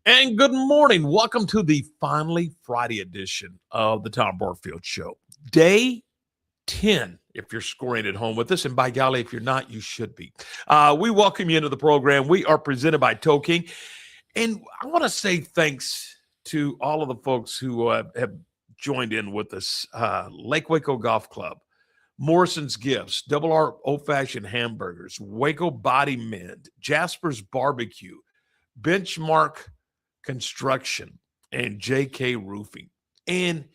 And good morning. Welcome to the finally Friday edition of the Tom Barfield Show. Day 10, if you're scoring at home with us. And by golly, if you're not, you should be. We welcome you into the program. We are presented by Toe King. And I want to say thanks to all of the folks who have joined in with us. Lake Waco Golf Club, Morrison's Gifts, Double R Old Fashioned Hamburgers, Waco Body Mend, Jasper's Barbecue, Benchmark Construction, and JK Roofing. And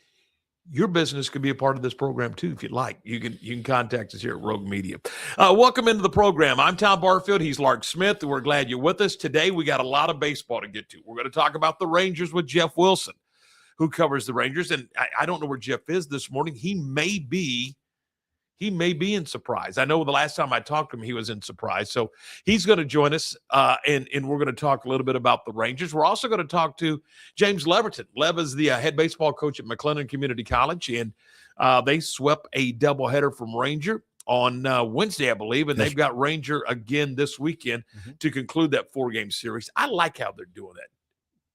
your business could be a part of this program too if you'd like. You can contact us here at Rogue Media. Welcome into the program. I'm Tom Barfield. He's Lark Smith. We're glad you're with us. Today we got a lot of baseball to get to. We're going to talk about the Rangers with Jeff Wilson, who covers the Rangers. And I don't know where Jeff is this morning. He may be in Surprise. I know the last time I talked to him, he was in Surprise. So he's going to join us, and we're going to talk a little bit about the Rangers. We're also going to talk to James Leverton. Lev is the head baseball coach at McLennan Community College, and they swept a doubleheader from Ranger on Wednesday, I believe, and they've got Ranger again this weekend to conclude that 4-game series. I like how they're doing that.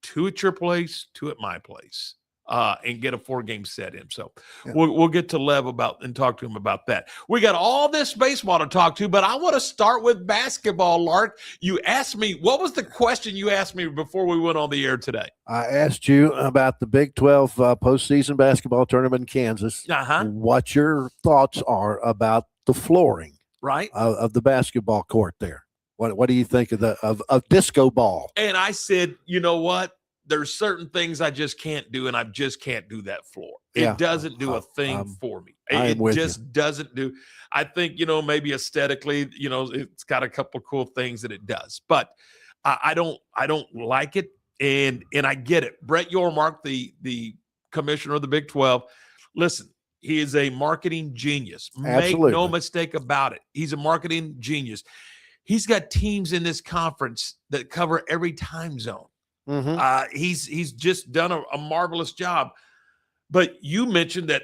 2 at your place, 2 at my place. And get a 4-game set in. So we'll get to Lev and talk to him about that. We got all this baseball to talk to, but I want to start with basketball, Lark. You asked me, what was the question you asked me before we went on the air today? I asked you about the Big 12 postseason basketball tournament in Kansas. What your thoughts are about the flooring of the basketball court there. What do you think of disco ball? And I said, you know what? There's certain things I just can't do, and I just can't do that floor. It doesn't do a thing for me. It just doesn't do. I think, maybe aesthetically, it's got a couple of cool things that it does, but I don't like it. And I get it. Brett Yormark, the commissioner of the Big 12, listen, he is a marketing genius. Absolutely. Make no mistake about it. He's a marketing genius. He's got teams in this conference that cover every time zone. He's just done a marvelous job. But you mentioned that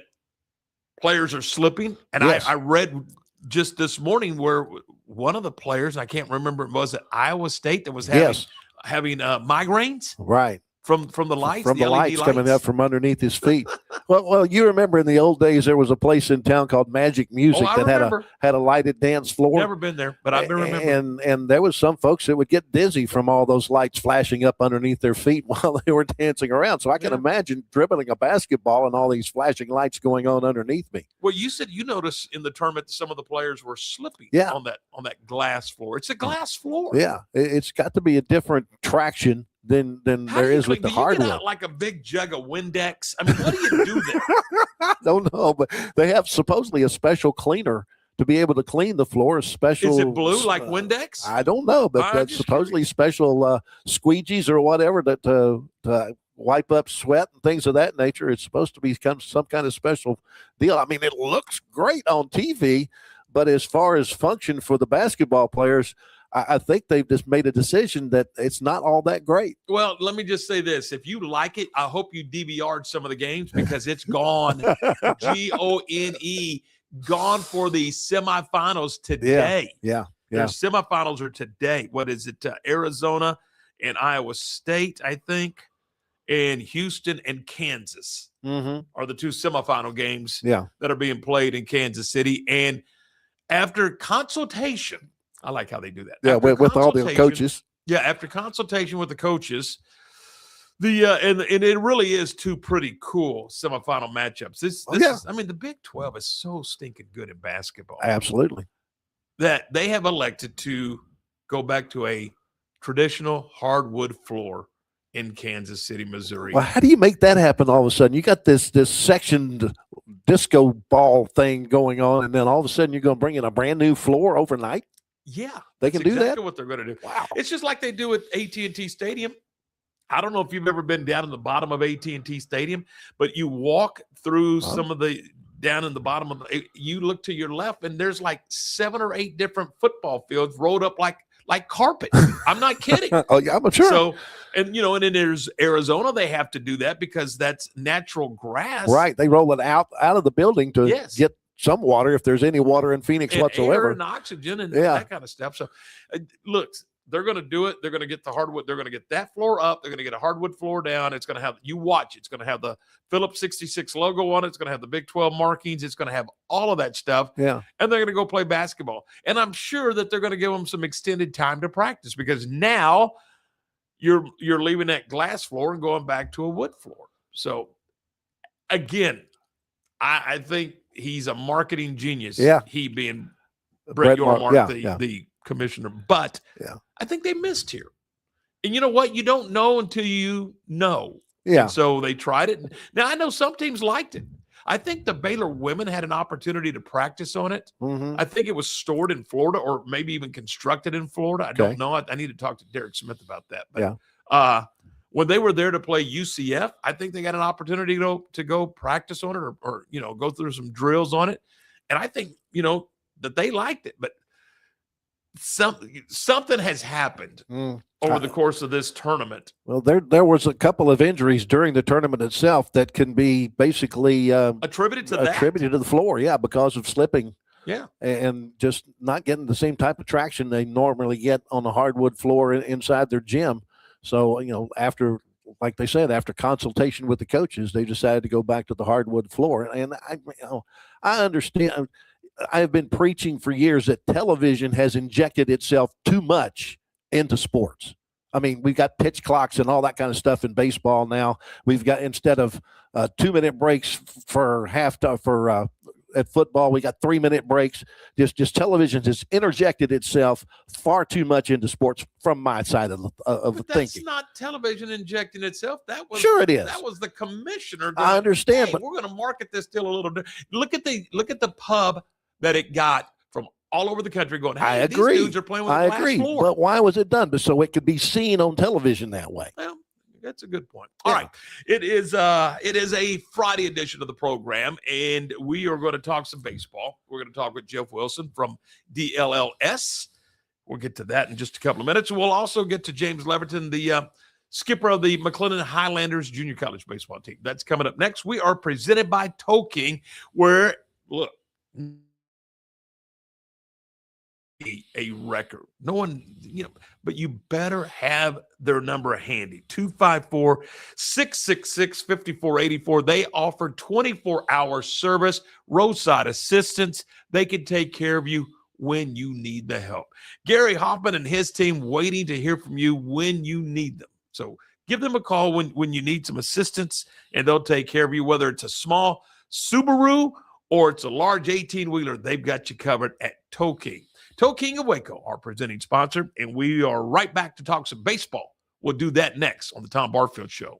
players are slipping, and I read just this morning where one of the players, I can't remember, was at Iowa State that was having migraines. Right. From the lights, from the lights coming up from underneath his feet. well, you remember in the old days there was a place in town called Magic Music that had a lighted dance floor. Never been there, but I remember. And there was some folks that would get dizzy from all those lights flashing up underneath their feet while they were dancing around. So I can imagine dribbling a basketball and all these flashing lights going on underneath me. Well, you said you noticed in the tournament that some of the players were slipping on that glass floor. It's a glass floor. Yeah, it's got to be a different traction than there is with the hardwood. Get out like a big jug of Windex? I mean, what do you do there? I don't know, but they have supposedly a special cleaner to be able to clean the floor. Special. Is it blue like Windex? I don't know, but that's supposedly special squeegees or whatever that to wipe up sweat and things of that nature. It's supposed to be some kind of special deal. I mean, it looks great on TV, but as far as function for the basketball players, I think they've just made a decision that it's not all that great. Well, let me just say this. If you like it, I hope you DVR'd some of the games because it's gone. Gone, gone for the semifinals today. Yeah. Their semifinals are today. What is it? Arizona and Iowa State, I think, and Houston and Kansas are the 2 semifinal games that are being played in Kansas City. And after consultation, I like how they do that. Yeah, with all the coaches. Yeah, after consultation with the coaches, and it really is 2 pretty cool semifinal matchups. This is, I mean, the Big 12 is so stinking good at basketball. Absolutely. That they have elected to go back to a traditional hardwood floor in Kansas City, Missouri. Well, how do you make that happen all of a sudden? You got this sectioned disco ball thing going on, and then all of a sudden you're going to bring in a brand new floor overnight? Yeah, they can do exactly that. What they're going to do. Wow, it's just like they do at AT&T Stadium. I don't know if you've ever been down in the bottom of AT&T Stadium, but you walk through some of the down in the bottom of you look to your left, and there's like 7 or 8 different football fields rolled up like carpet. I'm not kidding. Oh yeah, I'm sure. So, and then there's Arizona. They have to do that because that's natural grass. Right. They roll it out of the building to get some water if there's any water in Phoenix and whatsoever. Air and oxygen and that kind of stuff. So, look, They're going to do it. They're going to get the hardwood. They're going to get that floor up. They're going to get a hardwood floor down. It's going to have, you watch, it's going to have the Phillips 66 logo on it. It's going to have the Big 12 markings. It's going to have all of that stuff. Yeah. And they're going to go play basketball. And I'm sure that they're going to give them some extended time to practice, because now you're leaving that glass floor and going back to a wood floor. So again, I think he's a marketing genius. Yeah. He being Brett Yormark, the commissioner. But I think they missed here. And you know what? You don't know until you know. Yeah. And so they tried it. Now, I know some teams liked it. I think the Baylor women had an opportunity to practice on it. Mm-hmm. I think it was stored in Florida, or maybe even constructed in Florida. I don't know. I need to talk to Derek Smith about that. But when they were there to play UCF, I think they got an opportunity to go practice on it, or go through some drills on it. And I think, that they liked it. But something has happened over the course of this tournament. Well, there was a couple of injuries during the tournament itself that can be basically attributed to the floor, because of slipping. Yeah, and just not getting the same type of traction they normally get on the hardwood floor inside their gym. So, after, like they said, after consultation with the coaches, they decided to go back to the hardwood floor. And I understand. I have been preaching for years that television has injected itself too much into sports. I mean, we've got pitch clocks and all that kind of stuff in baseball now. We've got, instead of 2-minute breaks for at football, we got 3-minute breaks. Just television has interjected itself far too much into sports from my side of but thinking. That's not television injecting itself. That was sure it is. That was the commissioner. I understand, but we're going to market this still a little bit. Look at the pub that it got from all over the country going, hey, I agree. These dudes are playing with a glass floor. But why was it done? But so it could be seen on television that way. Well, that's a good point. All right. It is a Friday edition of the program, and we are going to talk some baseball. We're going to talk with Jeff Wilson from DLLS. We'll get to that in just a couple of minutes. We'll also get to James Leverton, the skipper of the McLennan Highlanders junior college baseball team. That's coming up next. We are presented by Toking, where, look, a record. No one, but you better have their number handy. 254-666-5484. They offer 24-hour service, roadside assistance. They can take care of you when you need the help. Gary Hoffman and his team waiting to hear from you when you need them. So give them a call when you need some assistance, and they'll take care of you, whether it's a small Subaru or it's a large 18-wheeler. They've got you covered at Toking. Toking of Waco, our presenting sponsor, and we are right back to talk some baseball. We'll do that next on the Tom Barfield Show.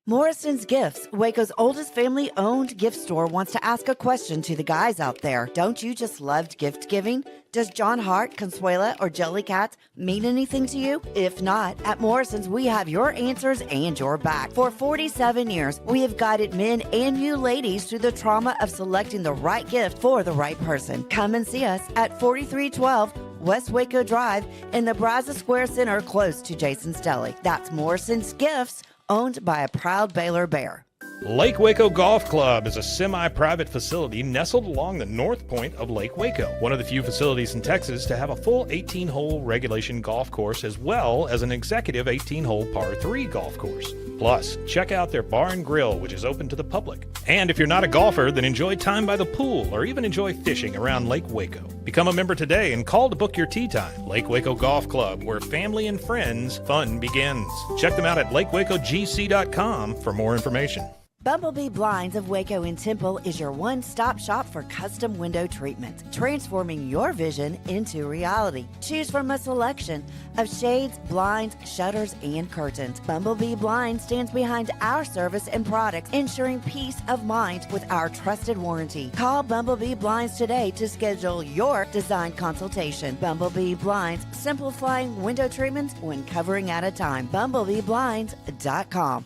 Morrison's Gifts, Waco's oldest family-owned gift store, wants to ask a question to the guys out there. Don't you just love gift giving? Does John Hart, Consuela, or Jellycat mean anything to you? If not, at Morrison's, we have your answers and your back. For 47 years, we have guided men and you ladies through the trauma of selecting the right gift for the right person. Come and see us at 4312 West Waco Drive in the Brazos Square Center, close to Jason's Deli. That's Morrison's Gifts, owned by a proud Baylor Bear. Lake Waco Golf Club is a semi-private facility nestled along the north point of Lake Waco, one of the few facilities in Texas to have a full 18-hole regulation golf course as well as an executive 18-hole par 3 golf course. Plus, check out their bar and grill, which is open to the public. And if you're not a golfer, then enjoy time by the pool or even enjoy fishing around Lake Waco. Become a member today and call to book your tee time. Lake Waco Golf Club, where family and friends fun begins. Check them out at lakewacogc.com for more information. Bumblebee Blinds of Waco and Temple is your one-stop shop for custom window treatment, transforming your vision into reality. Choose from a selection of shades, blinds, shutters, and curtains. Bumblebee Blinds stands behind our service and products, ensuring peace of mind with our trusted warranty. Call Bumblebee Blinds today to schedule your design consultation. Bumblebee Blinds, simplifying window treatments one covering at a time. BumblebeeBlinds.com.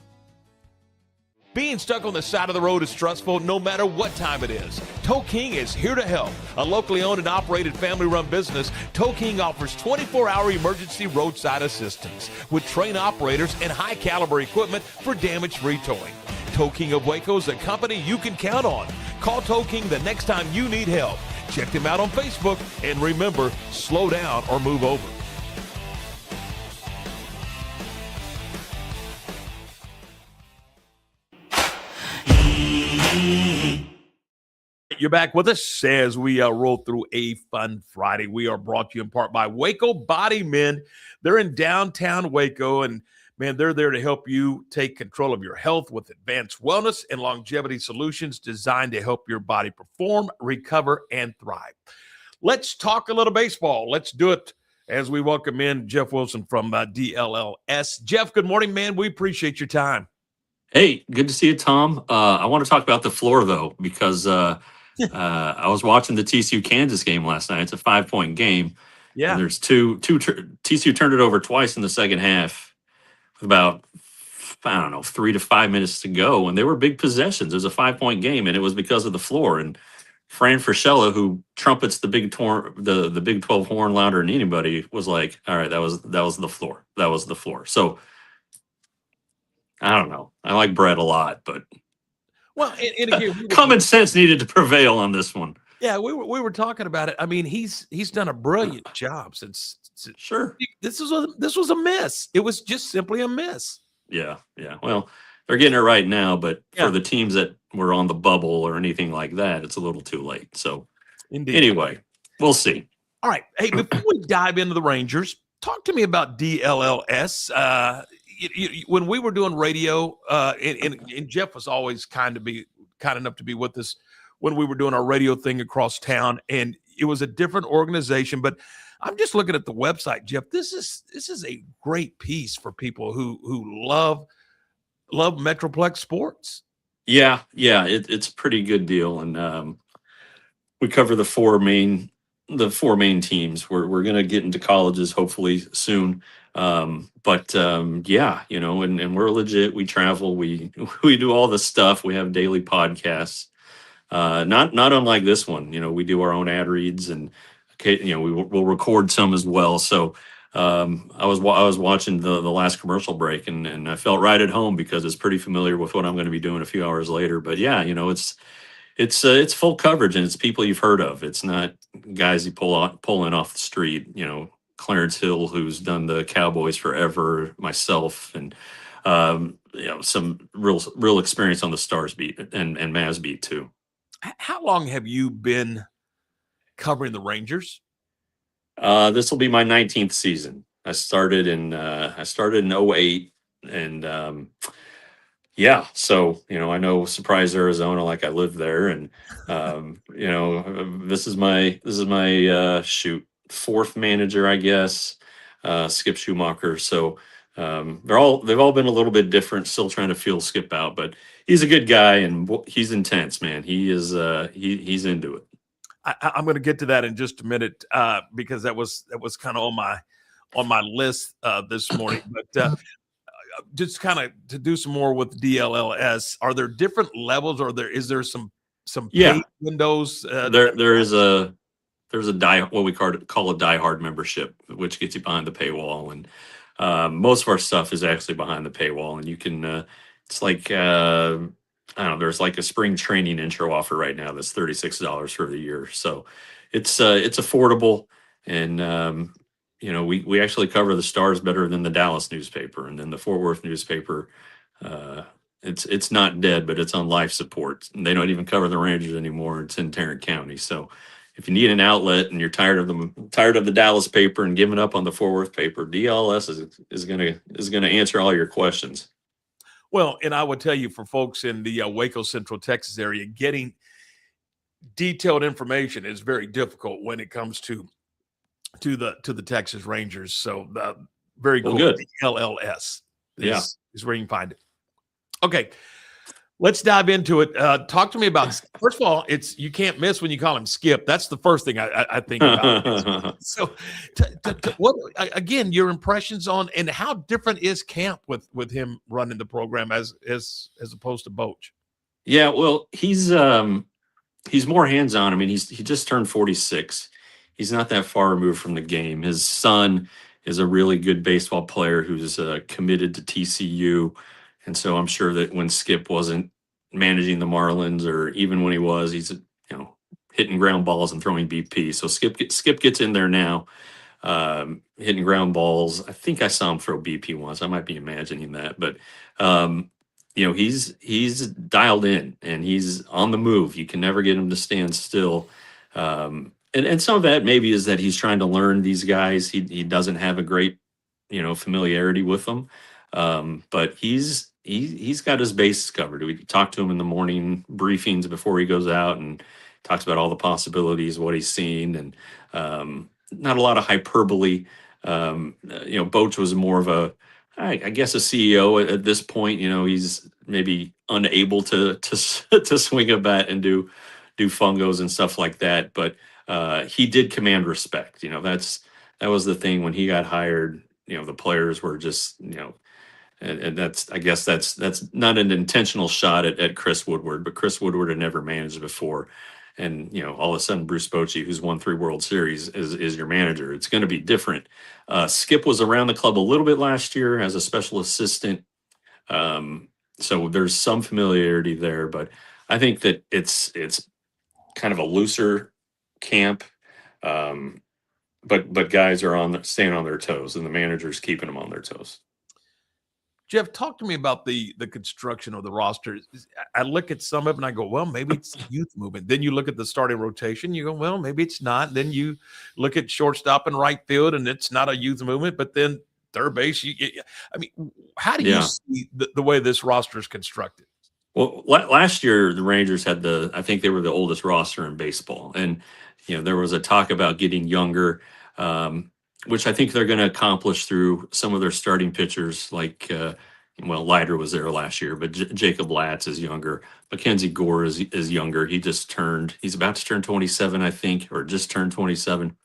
Being stuck on the side of the road is stressful no matter what time it is. Toking is here to help. A locally owned and operated family-run business, Toking offers 24-hour emergency roadside assistance with trained operators and high-caliber equipment for damage-free towing. Toking of Waco is a company you can count on. Call Toking the next time you need help. Check him out on Facebook. And remember, slow down or move over. You're back with us as we roll through a fun Friday. We are brought to you in part by Waco Body Men. They're in downtown Waco, and man, they're there to help you take control of your health with advanced wellness and longevity solutions designed to help your body perform, recover, and thrive. Let's talk a little baseball. Let's do it as we welcome in Jeff Wilson from DLLS. Jeff, good morning, man. We appreciate your time. Hey, good to see you, Tom. I want to talk about the floor, though, because I was watching the TCU-Kansas game last night. It's a 5-point game. Yeah. And there's TCU turned it over twice in the second half with about, 3 to 5 minutes to go. And they were big possessions. It was a 5-point game, and it was because of the floor. And Fran Fraschilla, who trumpets the Big 12 horn louder than anybody, was like, all right, that was the floor. That was the floor. So I don't know. I like Brett a lot, but well, and again, common sense needed to prevail on this one. Yeah, we were talking about it. I mean, he's done a brilliant job since Sure. This was a miss. It was just simply a miss. Yeah. Well, they're getting it right now, but Yeah. for the teams that were on the bubble or anything like that, it's a little too late. So Indeed. Anyway, we'll see. All right. Hey, before we dive into the Rangers, talk to me about DLLS. When we were doing radio, and Jeff was always kind enough to be with us when we were doing our radio thing across town, and it was a different organization. But I'm just looking at the website, Jeff. This is a great piece for people who love Metroplex sports. Yeah, it's a pretty good deal, and we cover the four main teams. We're gonna get into colleges hopefully soon. Yeah, and we're legit. We travel, we do all this stuff. We have daily podcasts. Not unlike this one. We do our own ad reads, and we'll record some as well. So I was watching the last commercial break, and I felt right at home because it's pretty familiar with what I'm going to be doing a few hours later. But yeah, it's full coverage, and it's people you've heard of. It's not guys you pull in off the street. Clarence Hill, who's done the Cowboys forever, myself, and some real experience on the Stars beat and Mavs beat too. How long have you been covering the Rangers? This will be my 19th season. I started in 08, and yeah, so I know Surprise, Arizona, like I lived there, and this is my fourth manager, I guess, Skip Schumacher. So they've all been a little bit different, still trying to feel Skip out, but he's a good guy, and he's intense, man. He is he's into it. I'm going to get to that in just a minute because that was kind of on my list this morning. But just kind of to do some more with DLLS, are there different levels, or is there some pay windows? There's a what we call a diehard membership, which gets you behind the paywall, and most of our stuff is actually behind the paywall, and you can it's like I don't know, there's like a spring training intro offer right now that's $36 for the year. So it's affordable, and we actually cover the Stars better than the Dallas newspaper, and then the Fort Worth newspaper. It's not dead, but it's on life support. And they don't even cover the Rangers anymore. It's in Tarrant County. So if you need an outlet and you're tired of the Dallas paper and giving up on the Fort Worth paper, DLS is gonna answer all your questions. Well, and I would tell you, for folks in the Waco Central Texas area, getting detailed information is very difficult when it comes to the Texas Rangers. So very cool. Good. LLS is where you can find it. Okay, let's dive into it. Talk to me about, first of all, you can't miss when you call him Skip. That's the first thing I think about. So what, again, your impressions on, and how different is camp with him running the program as opposed to Boch? Yeah, well, he's more hands-on. I mean, he just turned 46. He's not that far removed from the game. His son is a really good baseball player who's committed to TCU. And so I'm sure that when Skip wasn't managing the Marlins, or even when he was, he's hitting ground balls and throwing BP. So Skip gets in there now, hitting ground balls. I think I saw him throw BP once. I might be imagining that, but he's dialed in and he's on the move. You can never get him to stand still. And some of that maybe is that he's trying to learn these guys. He doesn't have a great familiarity with them, but he's got his bases covered. We talk to him in the morning briefings before he goes out and talks about all the possibilities, what he's seen, and not a lot of hyperbole. Boach was more of I guess a CEO at this point. He's maybe unable to to swing a bat and do fungos and stuff like that, but he did command respect. That was the thing when he got hired. The players were just and I guess that's not an intentional shot at Chris Woodward, but Chris Woodward had never managed before. And all of a sudden Bruce Bochy, who's won 3 World Series, is your manager. It's going to be different. Skip was around the club a little bit last year as a special assistant, so there's some familiarity there. But I think that it's kind of a looser camp, but guys are staying on their toes, and the manager's keeping them on their toes. Jeff, talk to me about the construction of the roster. I look at some of it and I go, well, maybe it's youth movement. Then you look at the starting rotation, you go, well, maybe it's not. Then you look at shortstop and right field, and it's not a youth movement. But then third base, how do you see the way this roster is constructed? Well, last year the Rangers had I think they were the oldest roster in baseball, and there was a talk about getting younger. Which I think they're going to accomplish through some of their starting pitchers, like, Leiter was there last year, but Jacob Latz is younger. Mackenzie Gore is younger. He's about to turn 27, I think, or just turned 27.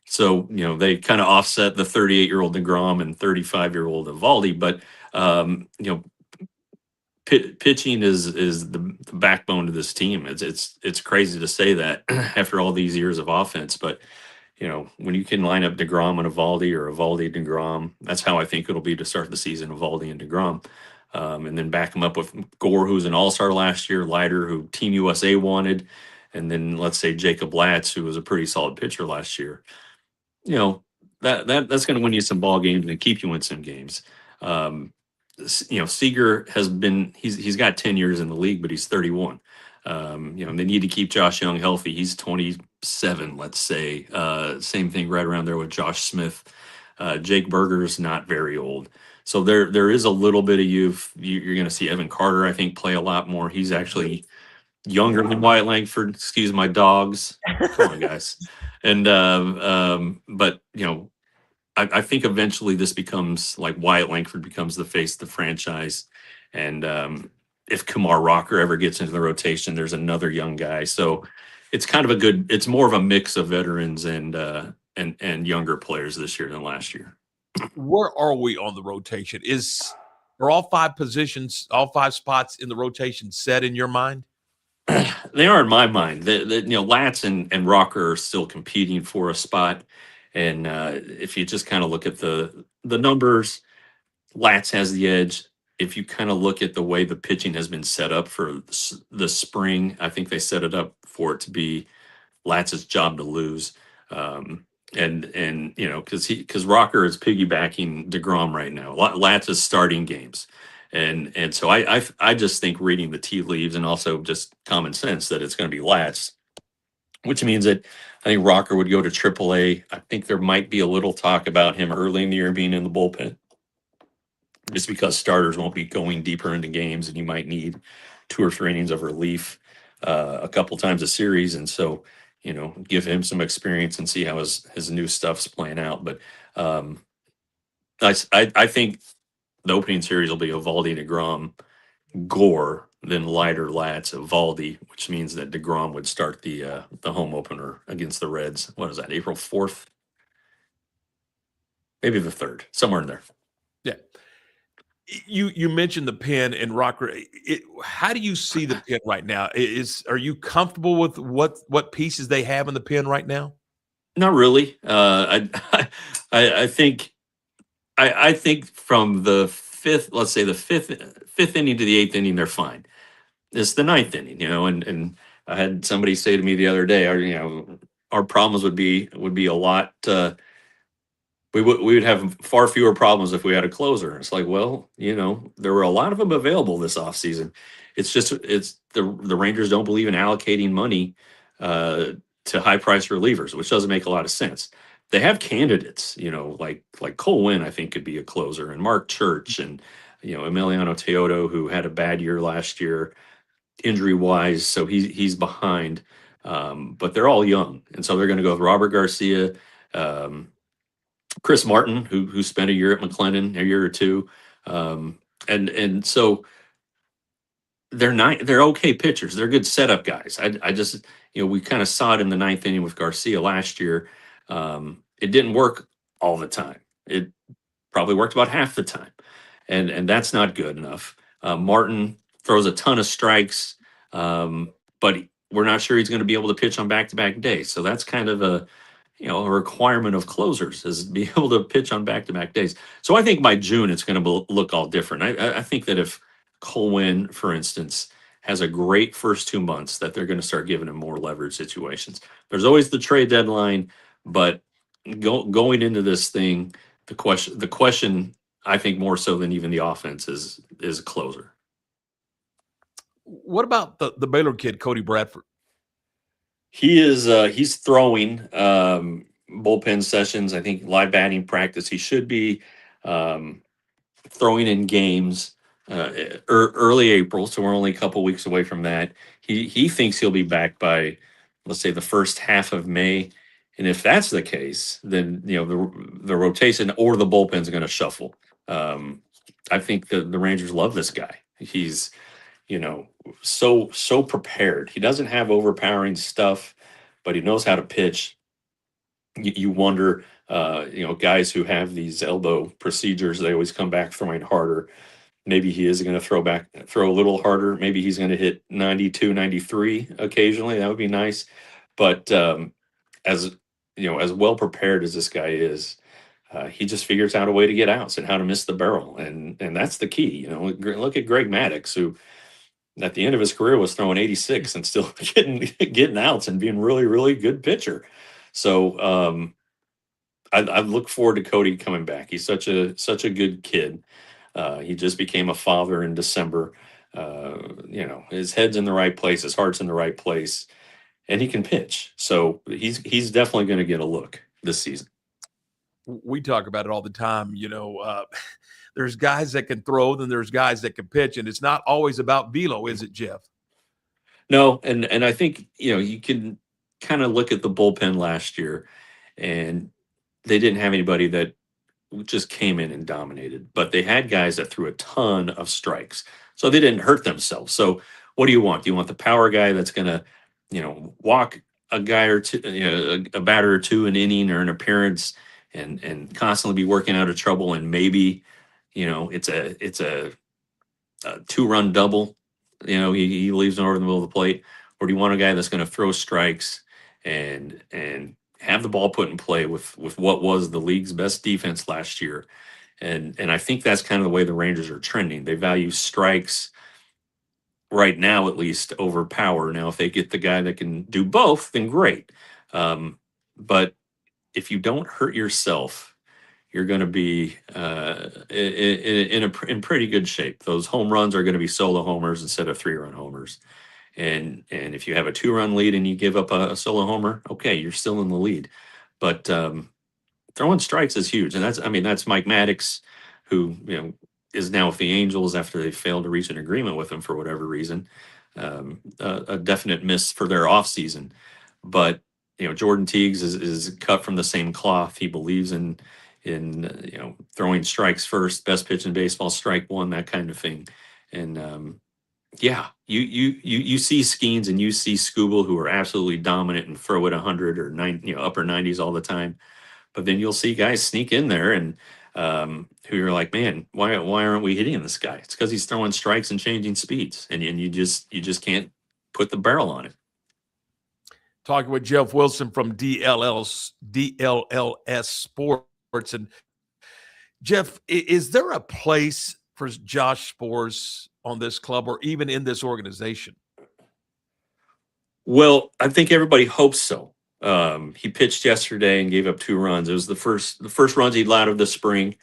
So, they kind of offset the 38-year-old DeGrom and 35-year-old Eovaldi, but, pitching is the backbone of this team. It's crazy to say that after all these years of offense, but when you can line up DeGrom and Eovaldi, or Eovaldi DeGrom, that's how I think it'll be to start the season, Eovaldi and DeGrom. And then back them up with Gore, who's an all-star last year, Leiter, who Team USA wanted, and then let's say Jacob Latz, who was a pretty solid pitcher last year. That's going to win you some ball games and keep you in some games. Seager has been he's got 10 years in the league, but he's 31. They need to keep Josh Young healthy. He's 27, let's say. Same thing right around there with Josh Smith. Jake Berger's not very old. So there is a little bit of youth. You're going to see Evan Carter, I think, play a lot more. He's actually younger than Wyatt Langford. Excuse my dogs. Come on, guys. And but I think eventually this becomes like Wyatt Langford becomes the face of the franchise. And if Kumar Rocker ever gets into the rotation, there's another young guy. So it's kind of it's more of a mix of veterans and younger players this year than last year. Where are we on the rotation? Are all 5 positions, all 5 spots in the rotation set in your mind? They are in my mind. Latz and Rocker are still competing for a spot. And if you just kind of look at the numbers, Latz has the edge. If you kind of look at the way the pitching has been set up for the spring, I think they set it up for it to be Latz's job to lose. Because Rocker is piggybacking DeGrom right now. Latz is starting games. And so I just think reading the tea leaves and also just common sense that it's going to be Latz, which means that I think Rocker would go to AAA. I think there might be a little talk about him early in the year being in the bullpen, just because starters won't be going deeper into games, and you might need 2 or 3 innings of relief a couple times a series. And so, give him some experience and see how his new stuff's playing out. But I think the opening series will be Eovaldi, DeGrom, Gore, then Leiter, Latz, Eovaldi, which means that DeGrom would start the home opener against the Reds. What is that, April 4th? Maybe the 3rd, somewhere in there. Yeah. You mentioned the pen and Rocker. How do you see the pen right now? Are you comfortable with what pieces they have in the pen right now? Not really. I think from the 5th, let's say the fifth inning to the 8th inning, they're fine. It's the 9th inning, and I had somebody say to me the other day, our problems would be a lot. We would have far fewer problems if we had a closer. It's like, well, there were a lot of them available this offseason. It's the Rangers don't believe in allocating money to high price relievers, which doesn't make a lot of sense. They have candidates, like Cole Winn, I think could be a closer, and Mark Church, and Emiliano Teodo, who had a bad year last year, injury wise, so he's behind. But they're all young, and so they're going to go with Robert Garcia. Chris Martin, who spent a year at McLennan, a year or two, and so they're okay pitchers. They're good setup guys. I just we kind of saw it in the ninth inning with Garcia last year. It didn't work all the time. It probably worked about half the time, and that's not good enough. Martin throws a ton of strikes, but we're not sure he's going to be able to pitch on back-to-back days. So that's kind of a requirement of closers, is be able to pitch on back-to-back days. So I think by June it's going to look all different. I think that if Cole Winn, for instance, has a great first 2 months, that they're going to start giving him more leverage situations. There's always the trade deadline, but going into this thing, the question I think more so than even the offense is a closer. What about the Baylor kid, Cody Bradford? He is he's throwing bullpen sessions. I think live batting practice. He should be throwing in games early April, so we're only a couple weeks away from that. He thinks he'll be back by, let's say, the first half of May. And if that's the case, then the rotation or the bullpen's going to shuffle. I think the Rangers love this guy. He's so prepared. He doesn't have overpowering stuff, but he knows how to pitch. You wonder, guys who have these elbow procedures, they always come back throwing harder. Maybe he is going to throw a little harder. Maybe he's going to hit 92, 93 occasionally. That would be nice. But as well prepared as this guy is, he just figures out a way to get outs and how to miss the barrel, and that's the key. Look at Greg Maddux, who at the end of his career was throwing 86 and still getting outs and being really, really good pitcher. So I look forward to Cody coming back. He's such a good kid. He just became a father in December. His head's in the right place, his heart's in the right place, and he can pitch. So he's definitely going to get a look this season. We talk about it all the time. There's guys that can throw, then there's guys that can pitch, and it's not always about velo, is it, Jeff? No, and I think you can kind of look at the bullpen last year, and they didn't have anybody that just came in and dominated, but they had guys that threw a ton of strikes, so they didn't hurt themselves. So what do you want? Do you want the power guy that's going to walk a guy or two, a batter or two an inning or an appearance, and constantly be working out of trouble, and maybe it's a 2-run double, he leaves it over the middle of the plate? Or do you want a guy that's going to throw strikes and have the ball put in play with what was the league's best defense last year? And I think that's kind of the way the Rangers are trending. They value strikes right now, at least, over power. Now, if they get the guy that can do both, then great. But if you don't hurt yourself, you're going to be in pretty good shape. Those home runs are going to be solo homers instead of 3-run homers. And if you have a 2-run lead and you give up a solo homer, okay, you're still in the lead. But throwing strikes is huge, and that's Mike Maddux, who is now with the Angels after they failed to reach an agreement with him for whatever reason. A definite miss for their offseason. But Jordan Teagues is cut from the same cloth. He believes in throwing strikes first, best pitch in baseball, strike one, that kind of thing. And you see Skeens and you see Skubal, who are absolutely dominant and throw at 100 or upper 90s all the time. But then you'll see guys sneak in there and who you're like, man, why aren't we hitting this guy? It's because he's throwing strikes and changing speeds, and you just can't put the barrel on it. Talking with Jeff Wilson from DLLS Sports. And Jeff, is there a place for Josh Sborz on this club or even in this organization? Well, I think everybody hopes so. He pitched yesterday and gave up 2 runs. It was the first runs he'd allowed of the spring.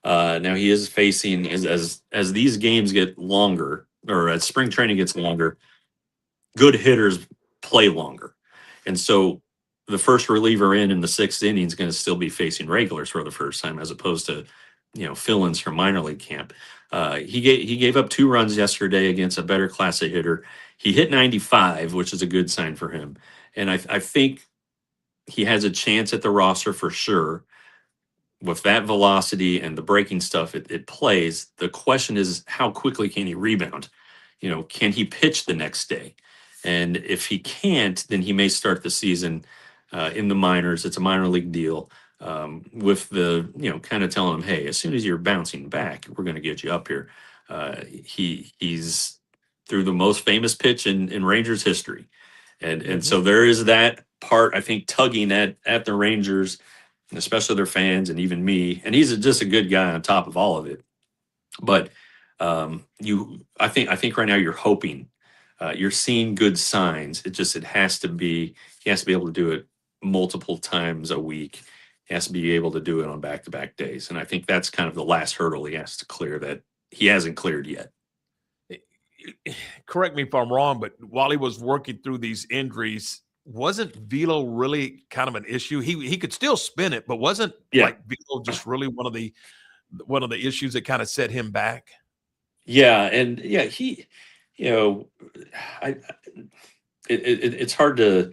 Now he is facing as these games get longer, or as spring training gets longer, good hitters play longer, and so the first reliever in the sixth inning is going to still be facing regulars for the first time, as opposed to fill-ins from minor league camp. He gave up 2 runs yesterday against a better class of hitter. He hit 95, which is a good sign for him, and I think he has a chance at the roster for sure. With that velocity and the breaking stuff it plays, the question is how quickly can he rebound? Can he pitch the next day? And if he can't, then he may start the season in the minors. It's a minor league deal, with the, kind of telling him, hey, as soon as you're bouncing back, we're going to get you up here. He's through the most famous pitch in Rangers history. And so there is that part, I think, tugging at the Rangers, especially their fans and even me. And he's just a good guy on top of all of it. But I think right now you're hoping, you're seeing good signs. It has to be, he has to be able to do it multiple times a week. He has to be able to do it on back-to-back days. And I think that's kind of the last hurdle he has to clear that he hasn't cleared yet. Correct me if I'm wrong, but while he was working through these injuries, wasn't velo really kind of an issue? He could still spin it, but wasn't like velo just really one of the issues that kind of set him back? Yeah, and he, it's hard to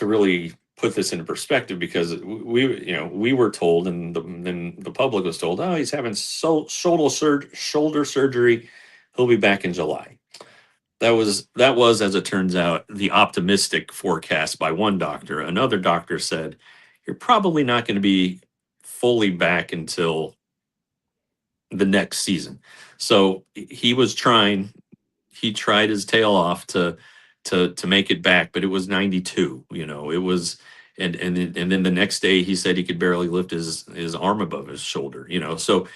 really put this into perspective, because we were told, and then the public was told, oh, he's having shoulder surgery, he'll be back in July. That was, as it turns out, the optimistic forecast by one doctor. Another doctor said, you're probably not going to be fully back until the next season. So he tried his tail off to make it back, but it was 92. It was, and then the next day he said he could barely lift his arm above his shoulder. So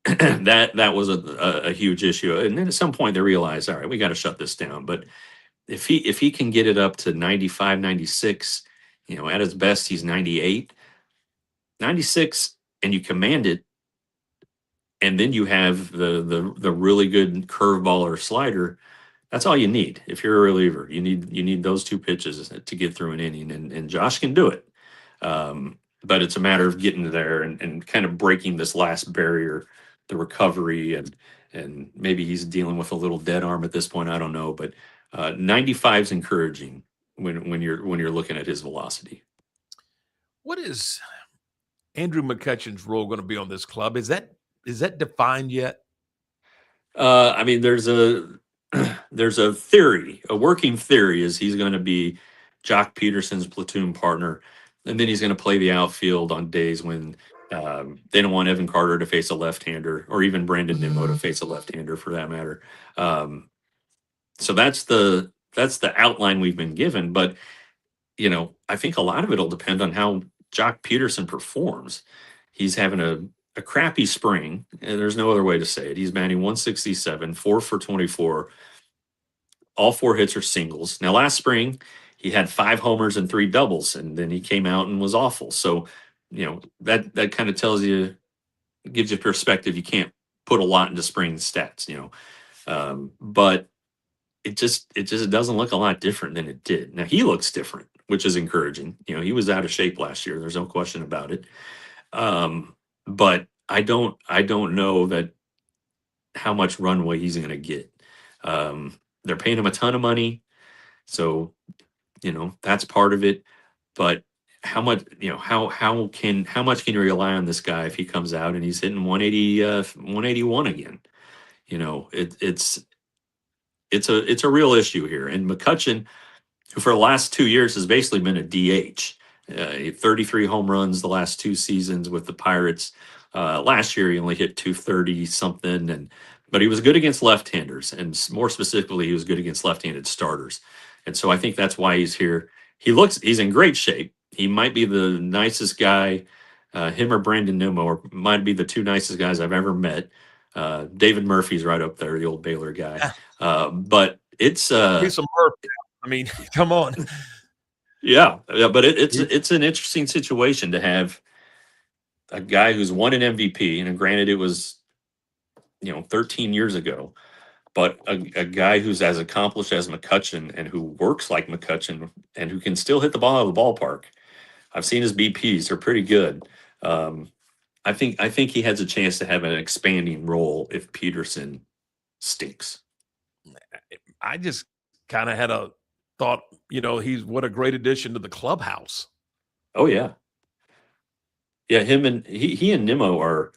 that was a huge issue. And then at some point they realized, all right, we got to shut this down. But if he can get it up to 95, 96, at his best he's 98, 96, and you command it, and then you have the really good curveball or slider. That's all you need. If you're a reliever, you need those 2 pitches to get through an inning, and Josh can do it. But it's a matter of getting there and kind of breaking this last barrier, the recovery, and maybe he's dealing with a little dead arm at this point. I don't know, but 95 is encouraging when you're looking at his velocity. What is Andrew McCutchen's role going to be on this club? Is that defined yet? I mean, there's a theory, a working theory, is he's going to be Jock Peterson's platoon partner, and then he's going to play the outfield on days when they don't want Evan Carter to face a left-hander, or even Brandon Nimmo to face a left-hander, for that matter. So that's the outline we've been given. But I think a lot of it'll depend on how Jock Peterson performs. He's having a crappy spring, and there's no other way to say it. He's batting 167, 4 for 24. All 4 hits are singles. Now, last spring, he had 5 homers and 3 doubles, and then he came out and was awful. So, that kind of gives you perspective. You can't put a lot into spring stats, but it just doesn't look a lot different than it did. Now, he looks different, which is encouraging. He was out of shape last year. There's no question about it. But I don't know that how much runway he's going to get. They're paying him a ton of money, so that's part of it. But how much how much can you rely on this guy if he comes out and he's hitting 180, 181 again? It's a real issue here. And McCutchen, who for the last 2 years has basically been a DH. 33 home runs the last 2 seasons with the Pirates. Last year he only hit 230 something, but he was good against left-handers, and more specifically, he was good against left-handed starters. And so I think that's why he's here. He's in great shape. He might be the nicest guy, him or Brandon Nimmo might be the 2 nicest guys I've ever met. David Murphy's right up there, the old Baylor guy. But it's Some Murphy. I mean, come on. Yeah, but it's an interesting situation to have a guy who's won an MVP, and granted, it was 13 years ago, but a guy who's as accomplished as McCutchen and who works like McCutchen and who can still hit the ball out of the ballpark. I've seen his BPs; they're pretty good. I think he has a chance to have an expanding role if Peterson stinks. I just kind of had a thought, he's what a great addition to the clubhouse. Oh yeah, yeah. Him and he and Nimmo are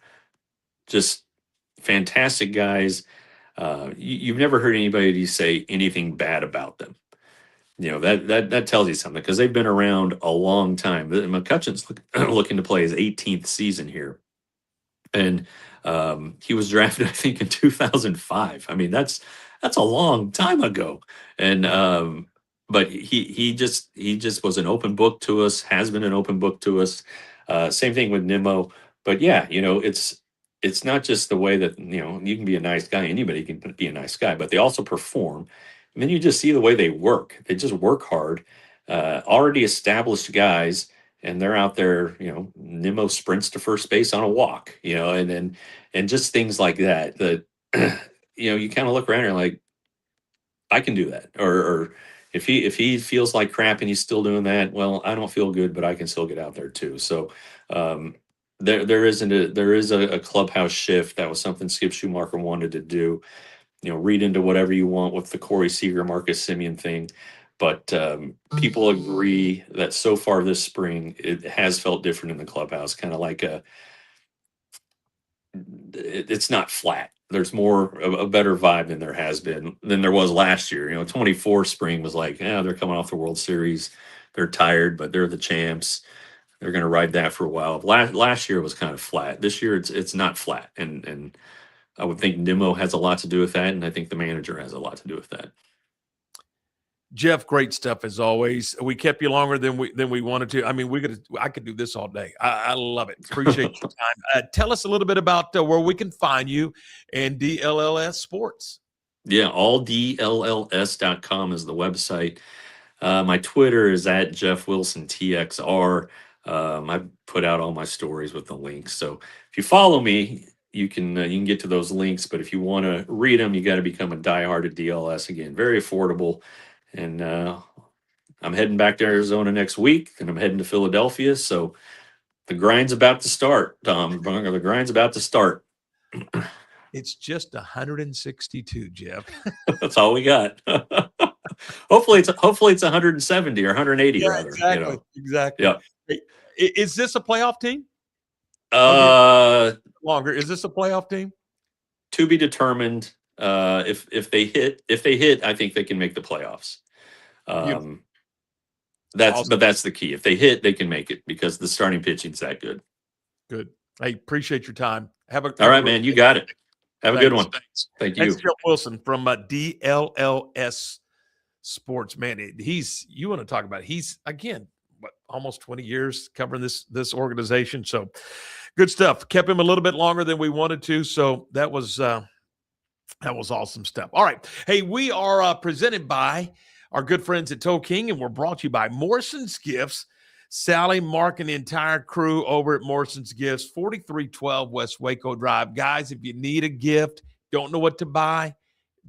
just fantastic guys. You've never heard anybody say anything bad about them. That tells you something because they've been around a long time. McCutchen's looking to play his 18th season here, and he was drafted, I think, in 2005. I mean, that's a long time ago. And but he just was an open book to us. Has been an open book to us. Same thing with Nimmo. But yeah, it's not just the way that you can be a nice guy. Anybody can be a nice guy, but they also perform. And then you just see the way they work. They just work hard. Already established guys, and they're out there. Nimmo sprints to first base on a walk. And just things like that. That you kind of look around and you're like, I can do that. Or if he feels like crap and he's still doing that, well, I don't feel good, but I can still get out there too. So there is a clubhouse shift. That was something Skip Schumacher wanted to do. Read into whatever you want with the Corey Seager, Marcus Semien thing. But people agree that so far this spring, it has felt different in the clubhouse, kind of like it's not flat. There's more a better vibe than there was last year. 24 spring was like, they're coming off the World Series. They're tired, but they're the champs. They're going to ride that for a while. Last year was kind of flat. This year it's not flat. And I would think Nimmo has a lot to do with that. And I think the manager has a lot to do with that. Jeff, great stuff as always. We kept you longer than we wanted to. I mean, I could do this all day. I love it. Appreciate your time. Tell us a little bit about where we can find you and DLLS Sports. Yeah, alldlls.com is the website. My Twitter is at Jeff Wilson TXR. I put out all my stories with the links. So if you follow me, you can get to those links. But if you want to read them, you got to become a diehard at DLS. Again, very affordable. And I'm heading back to Arizona next week, and I'm heading to Philadelphia. So the grind's about to start, Tom. The grind's about to start. It's just 162, Jeff. That's all we got. Hopefully it's 170 or 180. Yeah, rather. exactly. Exactly. Yeah. Hey, is this a playoff team? Longer. Is this a playoff team? To be determined. If they hit, I think they can make the playoffs. That's awesome. But that's the key. If they hit, they can make it because the starting pitching's that good. Good. Hey, appreciate your time. All right, man. You got it. Have a good one. Thanks. Thank you. Thanks, Jeff Wilson from DLLS Sports. Man, you want to talk about it. He's again, almost 20 years covering this organization. So good stuff. Kept him a little bit longer than we wanted to. So that was awesome stuff. All right. Hey, we are presented by our good friends at Toe King, and we're brought to you by Morrison's Gifts. Sally, Mark, and the entire crew over at Morrison's Gifts, 4312 West Waco Drive. Guys, if you need a gift, don't know what to buy,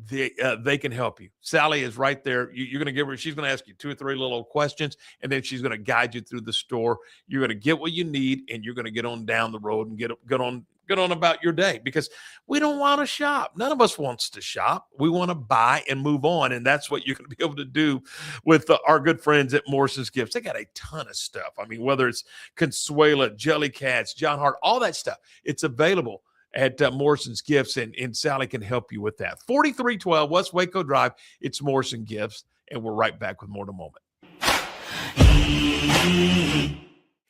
they can help you. Sally is right there. You're going to give her, she's going to ask you 2 or 3 little questions, and then she's going to guide you through the store. You're going to get what you need, and you're going to get on down the road and get on about your day, because we don't want to shop. None of us wants to shop. We want to buy and move on, and that's what you're going to be able to do with our good friends at Morrison's Gifts. They got a ton of stuff. I mean, whether it's Consuela, Jelly Cats, John Hart, all that stuff, it's available at Morrison's Gifts, and Sally can help you with that. 4312 West Waco Drive. It's Morrison Gifts, and we're right back with more in a moment.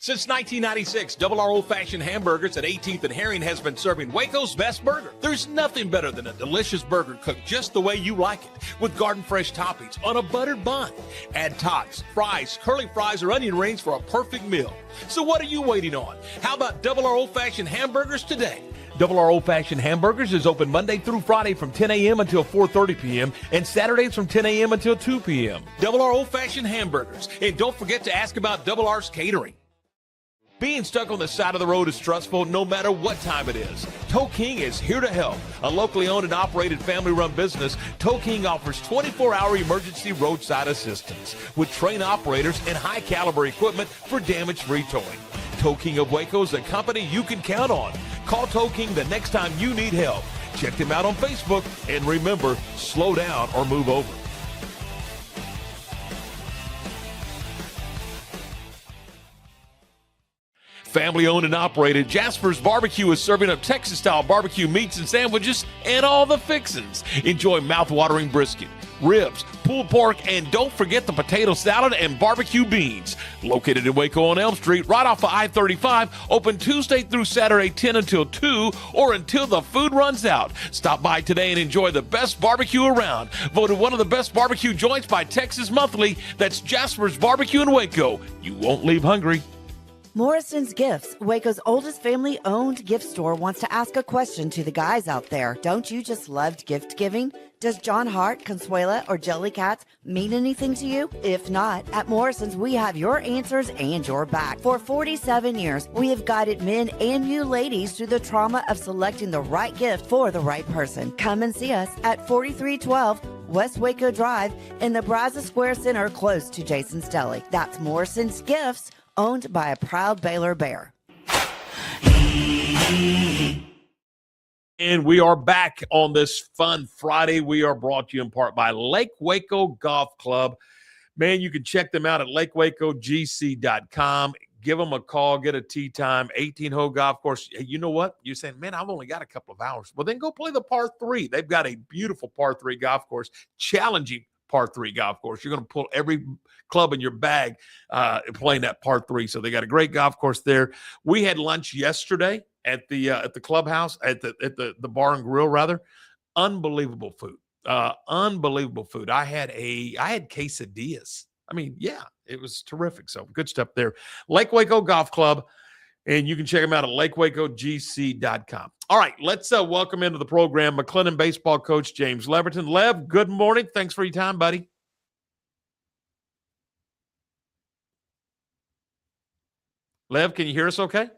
Since 1996, Double R Old Fashioned Hamburgers at 18th and Herring has been serving Waco's best burger. There's nothing better than a delicious burger cooked just the way you like it, with garden fresh toppings on a buttered bun. Add tots, fries, curly fries, or onion rings for a perfect meal. So what are you waiting on? How about Double R Old Fashioned Hamburgers today? Double R Old Fashioned Hamburgers is open Monday through Friday from 10 a.m. until 4:30 p.m. and Saturdays from 10 a.m. until 2 p.m. Double R Old Fashioned Hamburgers. And don't forget to ask about Double R's catering. Being stuck on the side of the road is stressful no matter what time it is. Tow King is here to help. A locally owned and operated family-run business, Tow King offers 24-hour emergency roadside assistance with trained operators and high-caliber equipment for damage-free towing. Tow King of Waco is a company you can count on. Call Tow King the next time you need help. Check them out on Facebook, and remember, slow down or move over. Family owned and operated, Jasper's Barbecue is serving up Texas-style barbecue meats and sandwiches and all the fixins. Enjoy mouth-watering brisket, ribs, pulled pork, and don't forget the potato salad and barbecue beans. Located in Waco on Elm Street, right off of I-35, open Tuesday through Saturday 10 until 2 or until the food runs out. Stop by today and enjoy the best barbecue around. Voted one of the best barbecue joints by Texas Monthly. That's Jasper's Barbecue in Waco. You won't leave hungry. Morrison's Gifts, Waco's oldest family-owned gift store, wants to ask a question to the guys out there. Don't you just love gift giving? Does John Hart, Consuela, or Jellycats mean anything to you? If not, at Morrison's, we have your answers and your back. For 47 years, we have guided men and you ladies through the trauma of selecting the right gift for the right person. Come and see us at 4312 West Waco Drive in the Brazos Square Center, close to Jason's Deli. That's Morrison's Gifts, owned by a proud Baylor Bear. And we are back on this fun Friday. We are brought to you in part by Lake Waco Golf Club. Man, you can check them out at lakewacogc.com. Give them a call, get a tee time, 18-hole golf course. Hey, you know what? You're saying, man, I've only got a couple of hours. Well, then go play the par 3. They've got a beautiful par 3 golf course, challenging par 3 golf course. You're going to pull every club in your bag playing that par 3. So they got a great golf course there. We had lunch yesterday at the clubhouse, at the bar and grill rather. Unbelievable food. Unbelievable food. I had quesadillas. I mean, yeah, it was terrific. So good stuff there. Lake Waco Golf Club. And you can check them out at lakewacogc.com. All right, let's welcome into the program McLennan baseball coach James Leverton. Lev, good morning. Thanks for your time, buddy. Lev, can you hear us okay?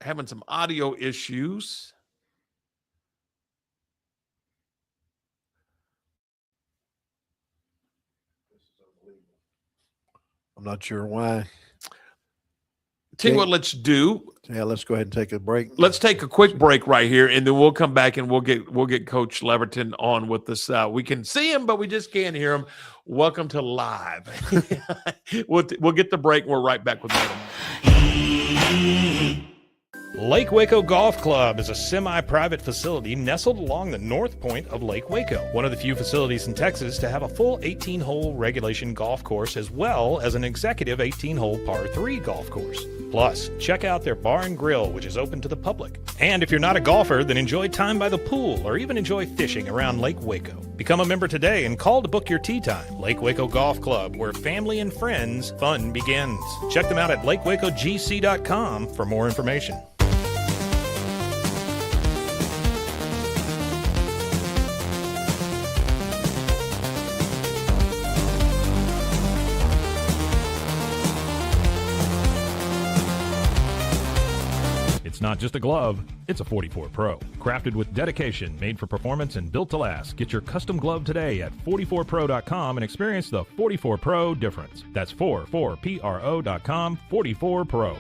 Having some audio issues. I'm not sure why. Tell you what, let's do. Yeah, let's go ahead and take a break. Let's take a quick break right here, and then we'll come back and we'll get Coach Leverton on with us. We can see him, but we just can't hear him. Welcome to live. We'll get the break. And we're right back with him. Lake Waco Golf Club is a semi-private facility nestled along the north point of Lake Waco, one of the few facilities in Texas to have a full 18-hole regulation golf course as well as an executive 18-hole par 3 golf course. Plus, check out their bar and grill, which is open to the public. And if you're not a golfer, then enjoy time by the pool or even enjoy fishing around Lake Waco. Become a member today and call to book your tee time. Lake Waco Golf Club, where family and friends fun begins. Check them out at lakewacogc.com for more information. It's not just a glove, it's a 44 Pro. Crafted with dedication, made for performance, and built to last. Get your custom glove today at 44pro.com and experience the 44 Pro difference. That's 44pro.com, 44 Pro.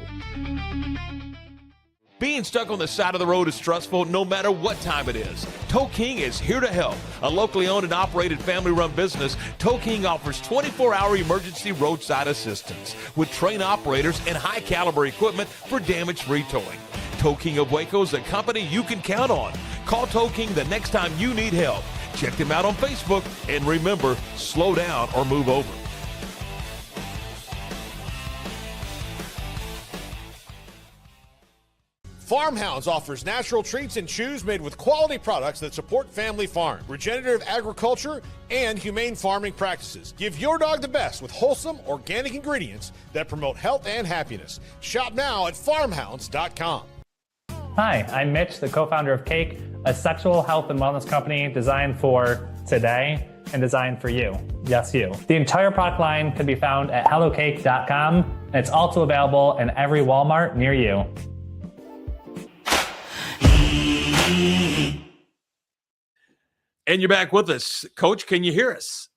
Being stuck on the side of the road is stressful no matter what time it is. Tow King is here to help. A locally owned and operated family-run business, Tow King offers 24-hour emergency roadside assistance with trained operators and high-caliber equipment for damage-free towing. Tow King of Waco is a company you can count on. Call Tow King the next time you need help. Check them out on Facebook, and remember, slow down or move over. Farmhounds offers natural treats and chews made with quality products that support family farm, regenerative agriculture, and humane farming practices. Give your dog the best with wholesome, organic ingredients that promote health and happiness. Shop now at farmhounds.com. Hi, I'm Mitch, the co-founder of Cake, a sexual health and wellness company designed for today and designed for you. Yes, you. The entire product line can be found at hellocake.com, and it's also available in every Walmart near you. And you're back with us. Coach, can you hear us?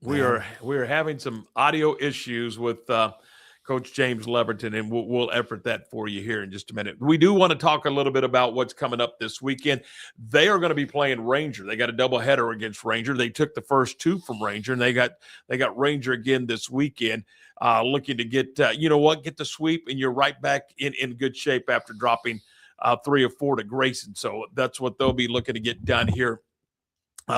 We are having some audio issues with Coach James Leverton, and we'll effort that for you here in just a minute. We do want to talk a little bit about what's coming up this weekend. They are going to be playing Ranger. They got a doubleheader against Ranger. They took the first two from Ranger, and they got Ranger again this weekend, looking to get get the sweep, and you're right back in good shape after dropping 3 or 4 to Grayson. So that's what they'll be looking to get done here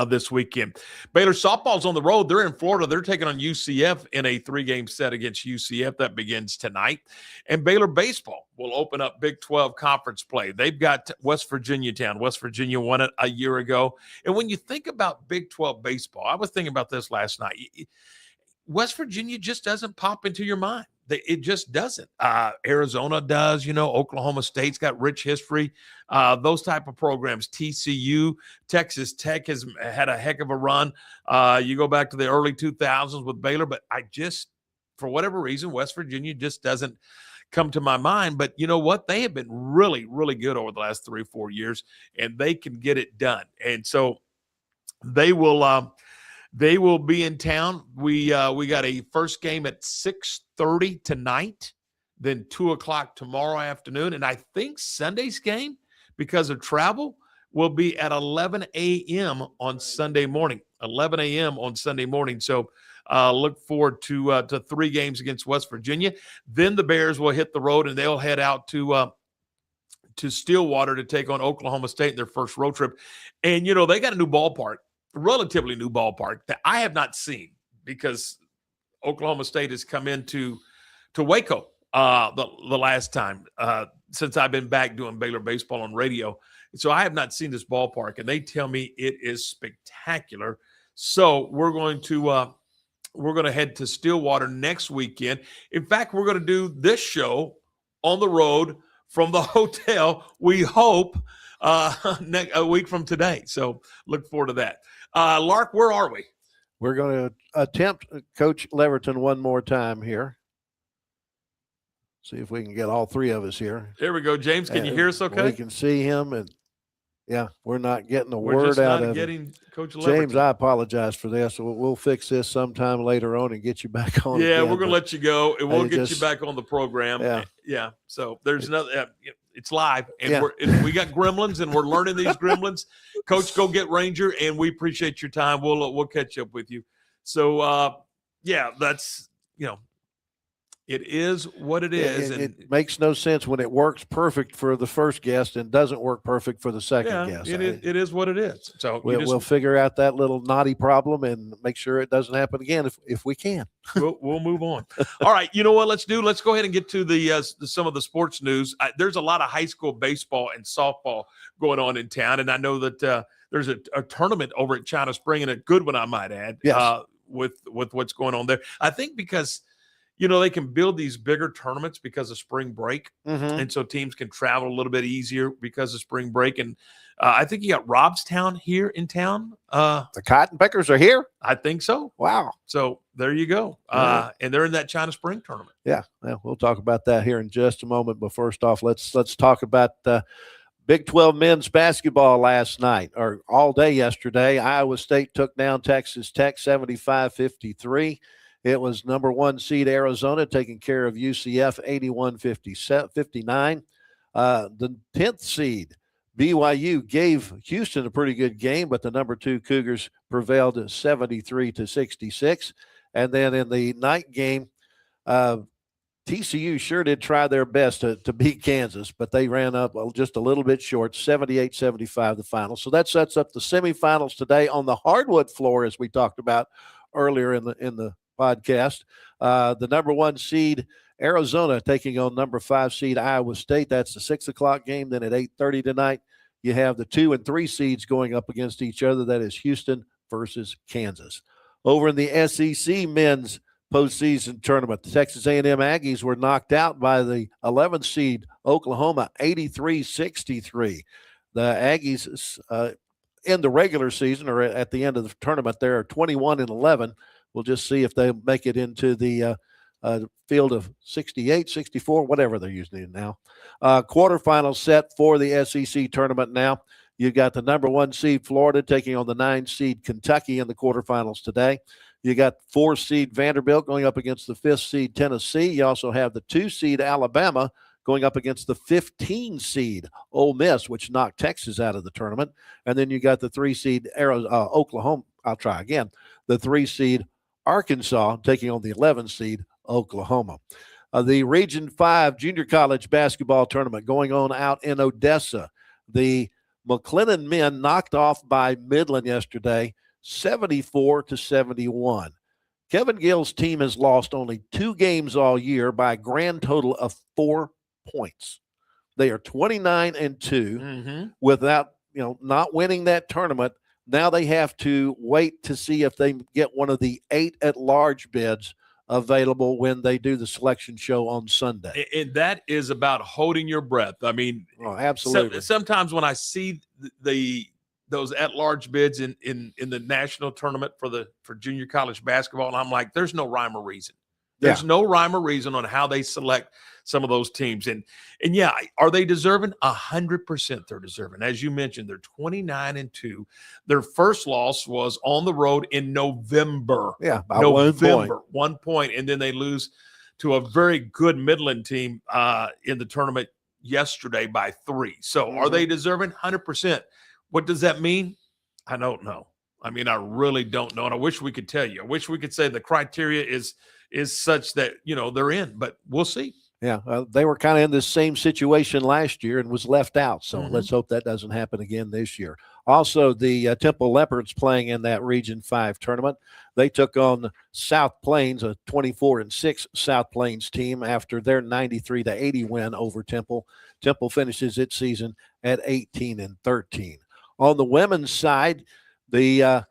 this weekend. Baylor softball's on the road. They're in Florida. They're taking on UCF in a 3-game set against UCF. That begins tonight. And Baylor baseball will open up Big 12 conference play. They've got West Virginia town. West Virginia won it a year ago. And when you think about Big 12 baseball, I was thinking about this last night. West Virginia just doesn't pop into your mind. It just doesn't. Arizona does, Oklahoma State's got rich history. Those type of programs, TCU, Texas Tech has had a heck of a run. You go back to the early 2000s with Baylor, but for whatever reason, West Virginia just doesn't come to my mind. But you know what? They have been really, really good over the last 3 or 4 years, and they can get it done. And so they will be in town. We got a first game at 6:30 tonight, then 2:00 tomorrow afternoon. And I think Sunday's game, because of travel, will be at 11 a.m. on Sunday morning. 11 a.m. on Sunday morning. So look forward to 3 games against West Virginia. Then the Bears will hit the road, and they'll head out to Stillwater to take on Oklahoma State in their first road trip. And, they got a new ballpark. Relatively new ballpark that I have not seen, because Oklahoma State has come into Waco the last time since I've been back doing Baylor baseball on radio. So I have not seen this ballpark, and they tell me it is spectacular. So we're going to head to Stillwater next weekend. In fact, we're going to do this show on the road from the hotel, we hope, a week from today. So look forward to that. Lark, where are we? We're going to attempt Coach Leverton one more time here. See if we can get all 3 of us here. There we go. James, can you hear us okay? We can see him, and we're not getting We're word just out not of getting Coach Leverton. James, I apologize for this. We'll fix this sometime later on and get you back on. Yeah, again, we're going to let you go, and we'll get you just back on the program. Yeah. So there's another. It's live, and we got gremlins, and we're learning these gremlins. Coach, go get Ranger, and we appreciate your time. We'll catch up with you. So that's it is what it is. It makes no sense when it works perfect for the first guest and doesn't work perfect for the second guest. It is what it is. So we'll figure out that little knotty problem and make sure it doesn't happen again if we can. We'll move on. All right, you know what? Let's go ahead and get to the some of the sports news. There's a lot of high school baseball and softball going on in town, and I know that there's a tournament over at China Spring, and a good one, I might add. Yes. With what's going on there, I think because they can build these bigger tournaments because of spring break, and so teams can travel a little bit easier because of spring break. And I think you got Robstown here in town. The Cotton Pickers are here? I think so. Wow. So there you go. And they're in that China Spring tournament. Yeah, we'll talk about that here in just a moment. But first off, let's talk about Big 12 men's basketball last night, or all day yesterday. Iowa State took down Texas Tech 75-53. It was number 1 seed Arizona taking care of UCF 81-59. The 10th seed BYU gave Houston a pretty good game, but the number 2 Cougars prevailed 73-66. And then in the night game, TCU sure did try their best to beat Kansas, but they ran up just a little bit short, 78-75 the final. So that sets up the semifinals today on the hardwood floor, as we talked about earlier in the podcast. The number 1 seed Arizona taking on number 5 seed Iowa State. That's the 6 o'clock game. Then at 8:30 tonight, you have the 2 and 3 seeds going up against each other. That is Houston versus Kansas. Over in the SEC men's postseason tournament, the Texas A&M Aggies were knocked out by the 11th seed Oklahoma, 83-63. The Aggies in the regular season, or at the end of the tournament, they're 21-11. We'll just see if they make it into the field of 68, 64, whatever they're using it now. Quarterfinal set for the SEC tournament now. You've got the number 1 seed Florida taking on the 9 seed Kentucky in the quarterfinals today. You got 4 seed Vanderbilt going up against the 5th seed Tennessee. You also have the 2 seed Alabama going up against the 15 seed Ole Miss, which knocked Texas out of the tournament. And then you got the 3 seed Oklahoma. I'll try again. The 3 seed Arkansas taking on the 11 seed Oklahoma. The Region 5 Junior College Basketball Tournament going on out in Odessa. The McLennan men knocked off by Midland yesterday, 74-71. Kevin Gill's team has lost only 2 games all year by a grand total of 4 points. They are 29-2 without, not winning that tournament. Now they have to wait to see if they get one of the 8 at-large bids available when they do the selection show on Sunday. And that is about holding your breath. I mean, absolutely. Sometimes when I see those at-large bids in the national tournament for junior college basketball, and I'm like, there's no rhyme or reason. There's no rhyme or reason on how they select some of those teams. And yeah, are they deserving? 100% they're deserving. As you mentioned, they're 29-2. Their first loss was on the road in November. Yeah, by November, 1 point. And then they lose to a very good Midland team in the tournament yesterday by 3. So are they deserving? 100%. What does that mean? I don't know. I mean, I really don't know. And I wish we could tell you. I wish we could say the criteria is such that, they're in, but we'll see. Yeah, they were kind of in the same situation last year and was left out. So let's hope that doesn't happen again this year. Also, the Temple Leopards playing in that Region 5 tournament. They took on South Plains, a 24-6 South Plains team after their 93-80 win over Temple. Temple finishes its season at 18-13. On the women's side, the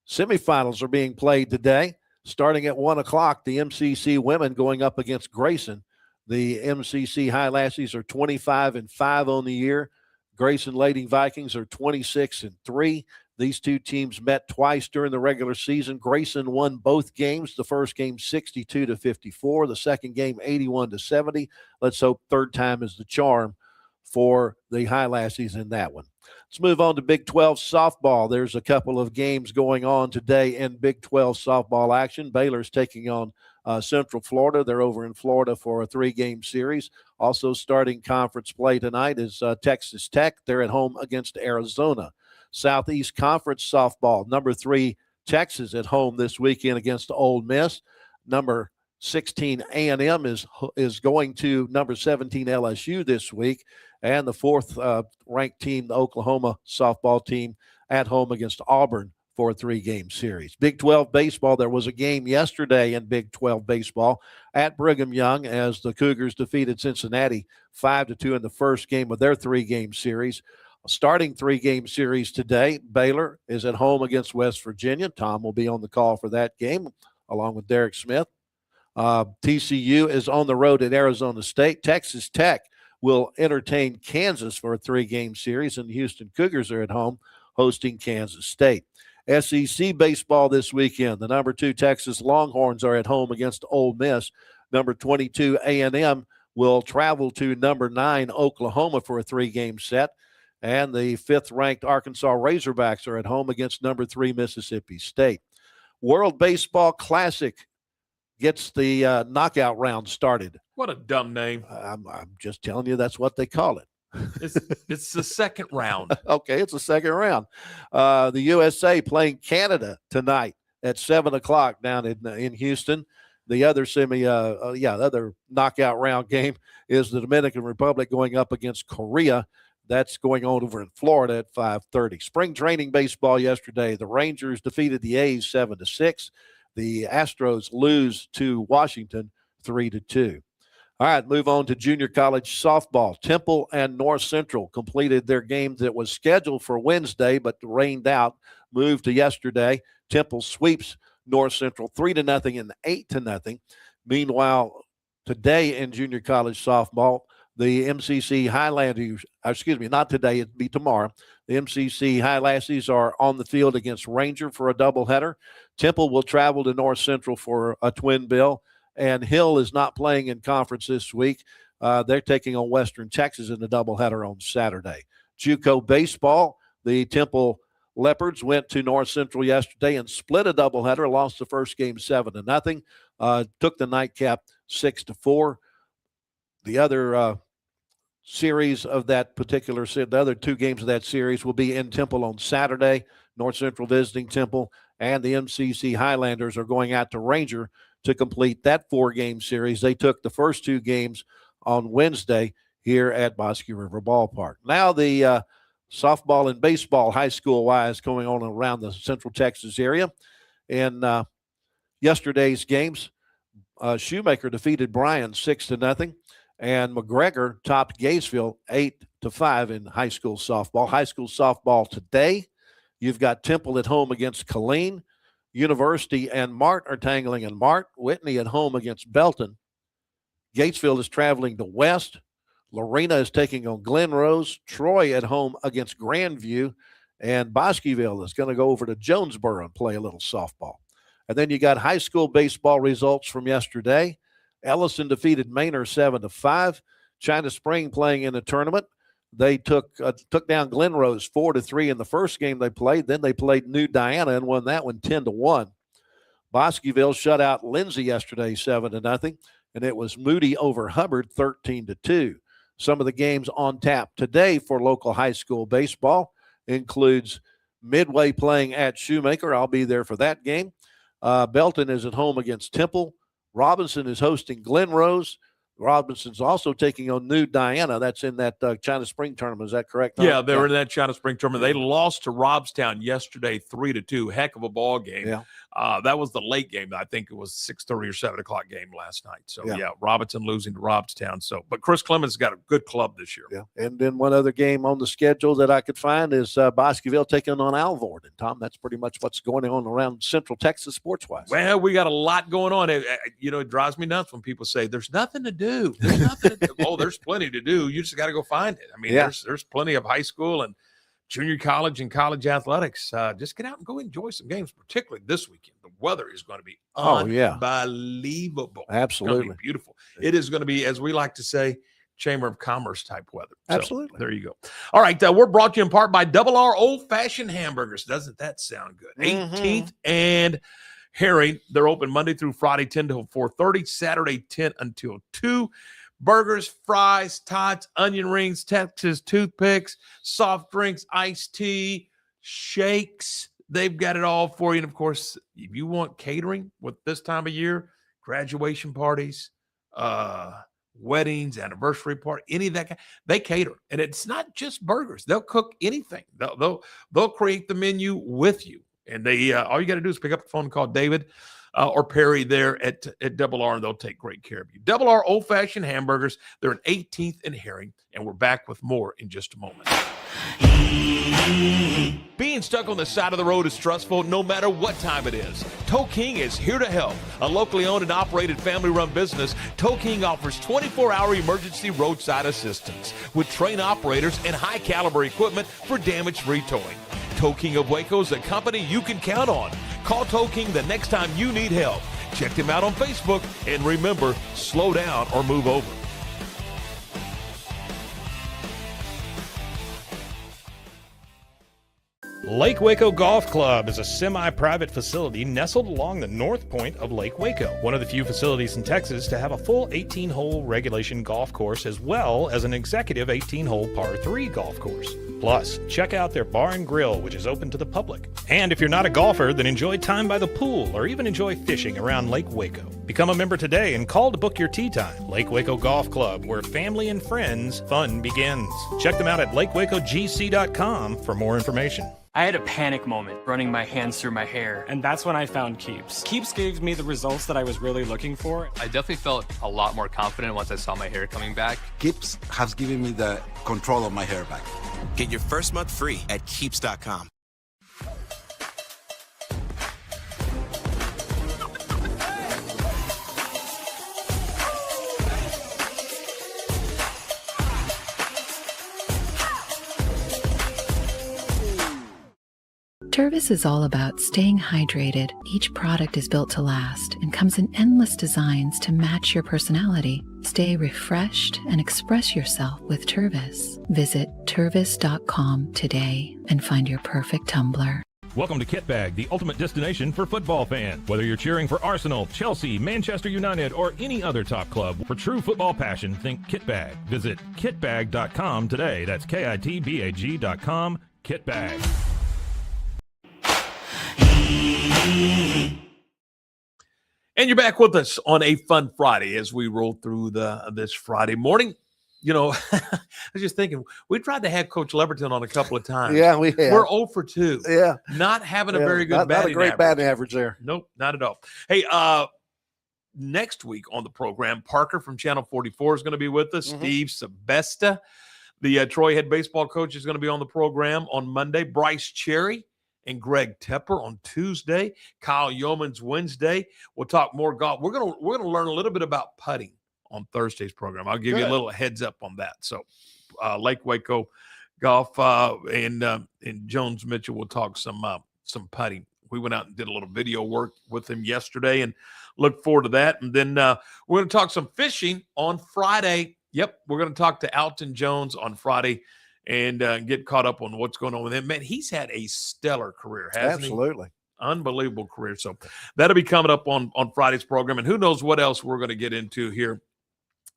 semifinals are being played today. Starting at 1 o'clock, the MCC women going up against Grayson. The MCC Highlassies are 25-5 on the year. Grayson Lady Vikings are 26-3. These two teams met twice during the regular season. Grayson won both games. The first game 62-54. The second game 81-70. Let's hope third time is the charm for the Highlassies in that one. Let's move on to Big 12 softball. There's a couple of games going on today in Big 12 softball action. Baylor's taking on Central Florida. They're over in Florida for a 3-game series. Also starting conference play tonight is Texas Tech. They're at home against Arizona. Southeast Conference softball, number 3 Texas at home this weekend against Ole Miss. Number 16 A&M is going to number 17 LSU this week. And the 4th ranked team, the Oklahoma softball team, at home against Auburn for a 3-game series. Big 12 baseball, there was a game yesterday in Big 12 baseball at Brigham Young as the Cougars defeated Cincinnati 5-2 in the first game of their 3-game series. Starting 3-game series today, Baylor is at home against West Virginia. Tom will be on the call for that game along with Derek Smith. TCU is on the road at Arizona State. Texas Tech will entertain Kansas for a 3-game series, and the Houston Cougars are at home hosting Kansas State. SEC baseball this weekend. The number 2 Texas Longhorns are at home against Ole Miss. Number 22 A&M will travel to number 9 Oklahoma for a 3-game set. And the 5th-ranked Arkansas Razorbacks are at home against number 3 Mississippi State. World Baseball Classic gets the knockout round started. What a dumb name. I'm just telling you that's what they call it. It's the second round. Okay, it's the second round. The USA playing Canada tonight at 7 o'clock down in Houston. The other the other knockout round game is the Dominican Republic going up against Korea. That's going on over in Florida at 5:30. Spring training baseball yesterday. The Rangers defeated the A's 7-6. The Astros lose to Washington 3-2. All right, move on to junior college softball. Temple and North Central completed their game that was scheduled for Wednesday but rained out, moved to yesterday. Temple sweeps North Central 3-0 and 8-0. Meanwhile, today in junior college softball, the MCC Highlanders, not today, it'll be tomorrow. The MCC Highlassies are on the field against Ranger for a doubleheader. Temple will travel to North Central for a twin bill, and Hill is not playing in conference this week. They're taking on Western Texas in a doubleheader on Saturday. JUCO baseball, the Temple Leopards went to North Central yesterday and split a doubleheader, lost the first game 7-0, took the nightcap 6-4. The other series of that particular, the other two games of that series will be in Temple on Saturday. North Central visiting Temple, and the MCC Highlanders are going out to Ranger to complete that 4-game series. They took the first 2 games on Wednesday here at Bosque River Ballpark. Now the softball and baseball high school wise going on around the Central Texas area. In yesterday's games, Shoemaker defeated Bryan 6-0, and McGregor topped Gainesville 8-5 in high school softball. High school softball today, you've got Temple at home against Killeen. University and Mart are tangling in Mart. Whitney at home against Belton. Gatesville is traveling to West. Lorena is taking on Glen Rose. Troy at home against Grandview. And Bosqueville is going to go over to Jonesboro and play a little softball. And then you got high school baseball results from yesterday. Ellison defeated Manor 7-5. China Spring playing in the tournament. They took down Glen Rose 4-3 in the first game they played. Then they played New Diana and won that one 10-1. Bosqueville shut out Lindsay yesterday 7-0, and it was Moody over Hubbard 13-2. Some of the games on tap today for local high school baseball includes Midway playing at Shoemaker. I'll be there for that game. Belton is at home against Temple. Robinson is hosting Glen Rose. Robinson's also taking on New Diana. That's in that China Spring tournament. Is that correct? Yeah, they were in that China Spring tournament. They lost to Robstown yesterday 3-2. Heck of a ball game. Yeah. That was the late game. I think it was 6:30 or 7 o'clock game last night. So, yeah, Robinson losing to Robstown. So, but Chris Clemens got a good club this year. Yeah. And then one other game on the schedule that I could find is Bosqueville taking on Alvord. And, Tom, that's pretty much what's going on around Central Texas sports-wise. Well, we got a lot going on. It drives me nuts when people say there's nothing to do. There's nothing to do. Oh, there's plenty to do. You just got to go find it. I mean, there's plenty of high school and junior college and college athletics. Just get out and go enjoy some games, particularly this weekend. The weather is going to be unbelievable. Absolutely. It's going to be beautiful. It is going to be, as we like to say, Chamber of Commerce type weather. Absolutely. So, there you go. All right. We're brought to you in part by Double R Old Fashioned Hamburgers. Doesn't that sound good? 18th and Herring. They're open Monday through Friday, 10 to 4:30, Saturday, 10 until 2. Burgers, fries, tots, onion rings, Texas toothpicks, soft drinks, iced tea, shakes. They've got it all for you. And, of course, if you want catering with this time of year, graduation parties, weddings, anniversary party, any of that kind, they cater. And it's not just burgers. They'll cook anything. They'll create the menu with you. And they all you got to do is pick up the phone and call David or Perry there at Double R, and they'll take great care of you. Double R Old Fashioned Hamburgers. They're in 18th and Herring, and we're back with more in just a moment. Being stuck on the side of the road is stressful no matter what time it is. Tow King is here to help. A locally owned and operated family-run business, Tow King offers 24-hour emergency roadside assistance with trained operators and high-caliber equipment for damage-free towing. Tow King of Waco is a company you can count on. Call Tow King the next time you need help. Check them out on Facebook, and remember, slow down or move over. Lake Waco Golf Club is a semi-private facility nestled along the north point of Lake Waco, one of the few facilities in Texas to have a full 18-hole regulation golf course as well as an executive 18-hole par 3 golf course. Plus, check out their bar and grill, which is open to the public. And if you're not a golfer, then enjoy time by the pool or even enjoy fishing around Lake Waco. Become a member today and call to book your tee time. Lake Waco Golf Club, where family and friends fun begins. Check them out at lakewacogc.com for more information. I had a panic moment running my hands through my hair, and that's when I found Keeps. Keeps gave me the results that I was really looking for. I definitely felt a lot more confident once I saw my hair coming back. Keeps has given me the control of my hair back. Get your first month free at Keeps.com. Tervis is all about staying hydrated. Each product is built to last and comes in endless designs to match your personality. Stay refreshed and express yourself with Tervis. Visit Tervis.com today and find your perfect tumbler. Welcome to Kitbag, the ultimate destination for football fans. Whether you're cheering for Arsenal, Chelsea, Manchester United, or any other top club, for true football passion, think Kitbag. Visit kitbag.com today. That's KITBAG.com. Kitbag. And you're back with us on a fun Friday as we roll through this Friday morning. You know, I was just thinking, we tried to have Coach Leverton on a couple of times. Yeah, we have. We're 0 for 2. Yeah. Not having a very good not a great batting average there. Nope, not at all. Hey, next week on the program, Parker from Channel 44 is going to be with us. Steve Sebesta, the Troy head baseball coach, is going to be on the program on Monday. Bryce Cherry and Greg Tepper on Tuesday. Kyle Yeomans Wednesday. We'll talk more golf. We're gonna learn a little bit about putting on Thursday's program. I'll give you a little heads up on that. So Lake Waco golf and Jones Mitchell will talk some putting. We went out and did a little video work with him yesterday and look forward to that. And then we're going to talk some fishing on Friday. Yep, we're going to talk to Alton Jones on Friday and get caught up on what's going on with him. Man, he's had a stellar career, hasn't he? Absolutely. Unbelievable career. So that'll be coming up on Friday's program. And who knows what else we're going to get into here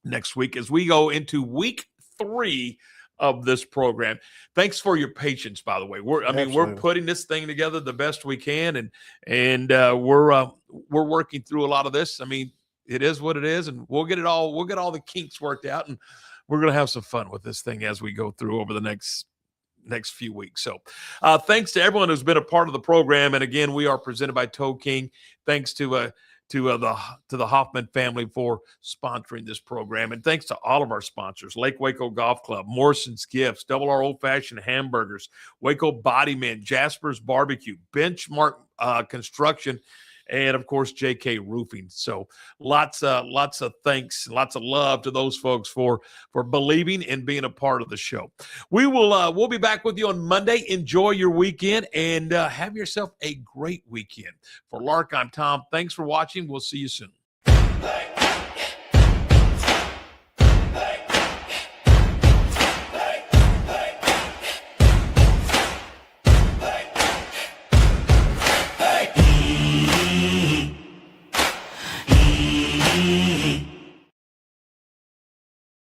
next week as we go into week 3 of this program. Thanks for your patience, by the way. We're putting this thing together the best we can, and we're working through a lot of this. I mean, it is what it is, and we'll get all the kinks worked out, and we're going to have some fun with this thing as we go through over the next few weeks. So thanks to everyone who's been a part of the program. And again, we are presented by Toe King. Thanks to the Hoffman family for sponsoring this program. And thanks to all of our sponsors, Lake Waco Golf Club, Morrison's Gifts, Double R Old Fashioned Hamburgers, Waco Body Man, Jasper's Barbecue, Benchmark Construction, and of course, JK Roofing. So lots of thanks, lots of love to those folks for believing and being a part of the show. We'll be back with you on Monday. Enjoy your weekend and have yourself a great weekend. For Lark, I'm Tom. Thanks for watching. We'll see you soon.